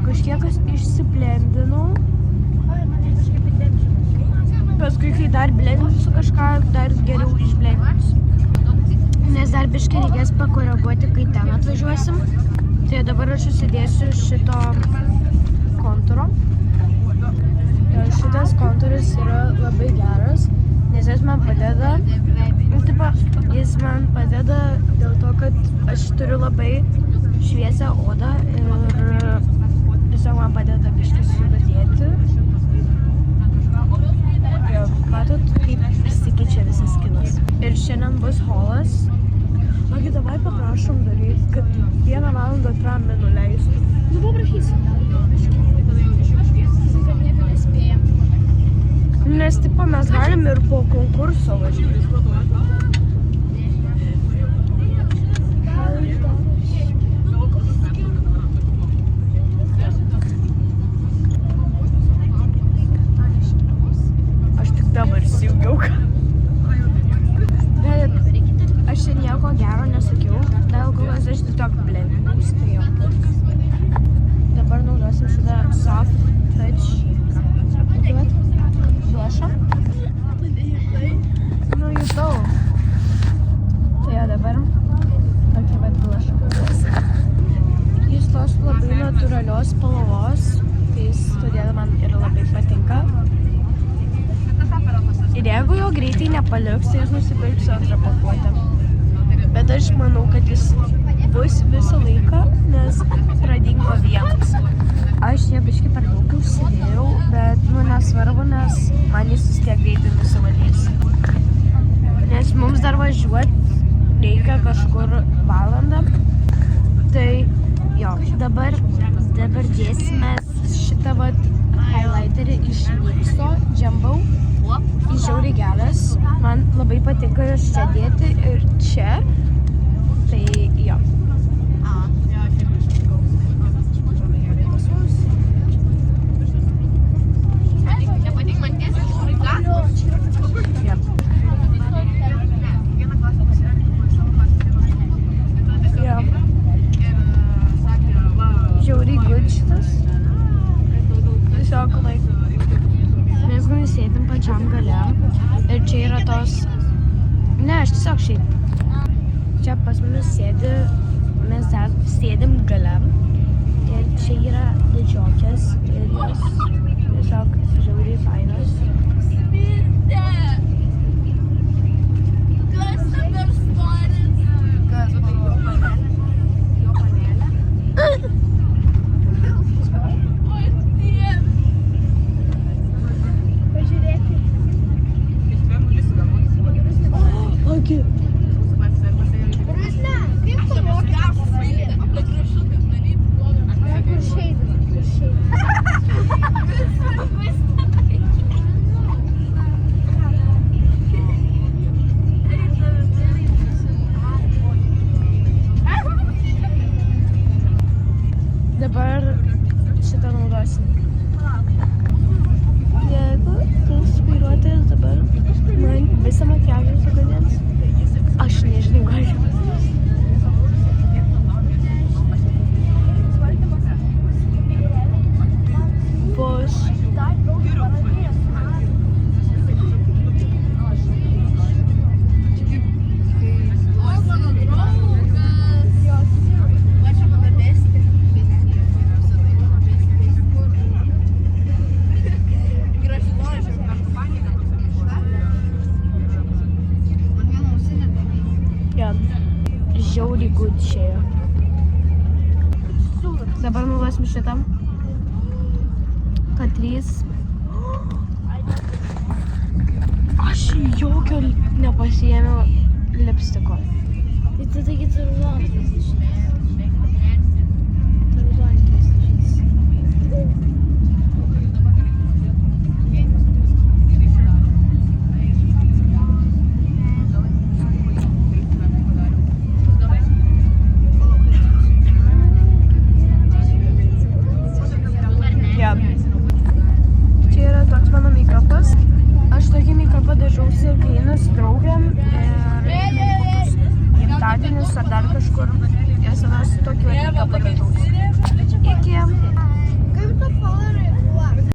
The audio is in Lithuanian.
kažkiek išsiblendinau. Paskui, kai dar blendinsiu kažką, dar geriau išblendinsiu. Nes dar biškai reikės pakoreguoti, kai ten atvažiuosim. Tai dabar aš susidėsiu šito kontūro. Šitas kontūras yra labai geras, nes jis man padeda. Jis man padeda dėl to, kad aš turiu labai šviesią odą ir tiesiog man padeda biškai sudėti. Matot, kaip pasikeičia visas skinas. Ir šiandien bus holas. Ogi, davai paprašom daryti, kad 1 valandą tramę nuleistų. Nu, paprašysim. Nes, tipo, mes galim ir po konkurso važiuoti. Aš tik dabar įsijungiau. Bet aš čia nieko gero nesakiau, dėl kokios aš tiesiog blendinausi, tai jo. Dabar naudosim šitą Soft Touch blushą. Nu, jutau. Tai jo, dabar tokį vat blushą. Jis tos labai natūralios spalvos, todėl man ir labai patinka. Ir jeigu jo greitai nepaliks, tai aš nusipirksiu antrą pakuotę. Bet aš manau, kad jis bus visą laiką, nes pradingo vienas. Aš ją biškai per daug užsidėjau, bet nesvarbu, nes man jis vis tiek greitai nusivalys. Nes mums dar važiuoti reikia kažkur valandą. Tai jo, dabar dėsime šitą highlighterį iš NYXo Jumbo. Jis žiauriai geras. Man labai patinka iš čia dėti ir čia. Tai jo. Žiauriai good šitas. Tiesiog, mes sėdim pačiam gale. Ir čia yra tos... Ne, aš tiesiog šiaip. Čia pas mumis sėdi, mes dar sėdim gale. Ir čia yra didžiokės ir jos tiesiog žiauriai fainos. Dabar šitą naudosim. Jeigu tas vairuotojas dabar man visą makiažą sugadins, aš nežinau, ką aš bus. Žiauriai good čia. Dabar naudosim šitą. Katrys. Aš jokio nepasiėmiau lipstiko. Tai tada turiu antras.